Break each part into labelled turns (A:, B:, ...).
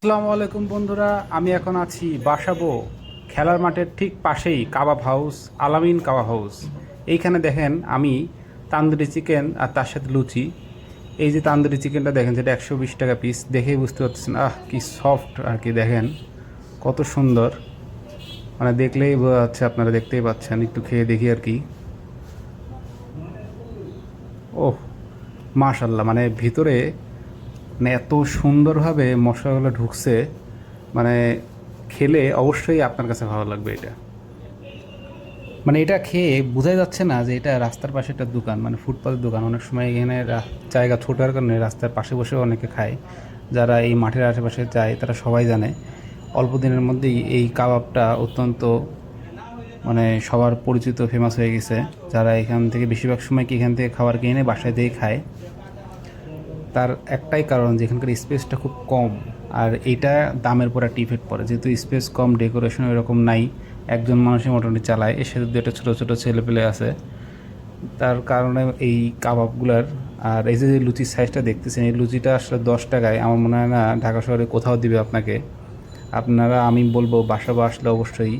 A: আসসালামু আলাইকুম বন্ধুরা, আমি এখন আছি বাসাবো খেলার মাঠের ঠিক পাশেই কাবাব হাউস, আলামিন কাবাব হাউস। এইখানে দেখেন আমি তান্দুরি চিকেন আর তার সাথে লুচি। এই যে তান্দুরি চিকেনটা দেখেন, যেটা 120 টাকা পিস, দেখেই বুঝতে পারতেছেন কি সফট আর কি। দেখেন কত সুন্দর, মানে দেখলেই বোঝা যাচ্ছে, আপনারা দেখতেই পাচ্ছেন। একটু খেয়ে দেখি আর কি। ওহ, মাশাল্লাহ, মানে ভিতরে মানে এত সুন্দরভাবে মশলাগুলো ঢুকছে, মানে খেলে অবশ্যই আপনার কাছে ভালো লাগবে এটা। মানে এটা খেয়ে বোঝাই যাচ্ছে না যে এটা রাস্তার পাশে একটা দোকান, মানে ফুটপাতের দোকান। অনেক সময় এখানে জায়গা ছোটার কারণে রাস্তার পাশে বসেও অনেকে খায়। যারা এই মাঠের আশেপাশে যায় তারা সবাই জানে। অল্প দিনের মধ্যেই এই কাবাবটা অত্যন্ত মানে সবার পরিচিত, ফেমাস হয়ে গেছে। যারা এখান থেকে বেশিরভাগ সময় কি এখান থেকে খাবার কিনে বাসায় দিয়ে খায়, তার একটাই কারণ যে এখানকার স্পেসটা খুব কম। আর এইটা দামের পর একটা ইফেক্ট পড়ে, যেহেতু স্পেস কম, ডেকোরেশন এরকম নাই, একজন মানুষই মোটামুটি চালায়, এর সাথে দুটো ছোটো ছোটো ছেলেপেলে আছে, তার কারণে এই কাবাবগুলার। আর এই যে লুচির সাইজটা দেখতেছেন, এই লুচিটা আসলে 10 টাকায় আমার মনে হয় না ঢাকা শহরে কোথাও দিবে আপনাকে। আপনারা, আমি বলবো বাসা বা আসলে অবশ্যই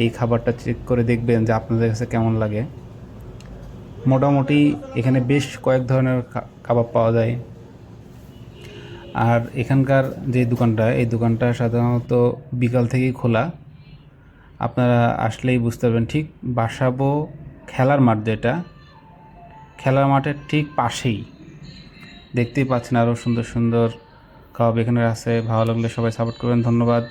A: এই খাবারটা চেক করে দেখবেন যে আপনাদের কাছে কেমন লাগে। মোটামুটি এখানে বেশ কয়েক ধরনের কাবাব পাওয়া যায়। আর এখানকার যে দোকানটা, এই দোকানটা সাধারণত বিকাল থেকেই খোলা। আপনারা আসলেই বুঝতে পারবেন। ঠিক বাসাবো খেলার মাঠ, যেটা খেলার মাঠের ঠিক পাশেই দেখতেই পাচ্ছেন। আরও সুন্দর সুন্দর কাবাব এখানে আছে। ভালো লাগলে সবাই সাপোর্ট করবেন। ধন্যবাদ।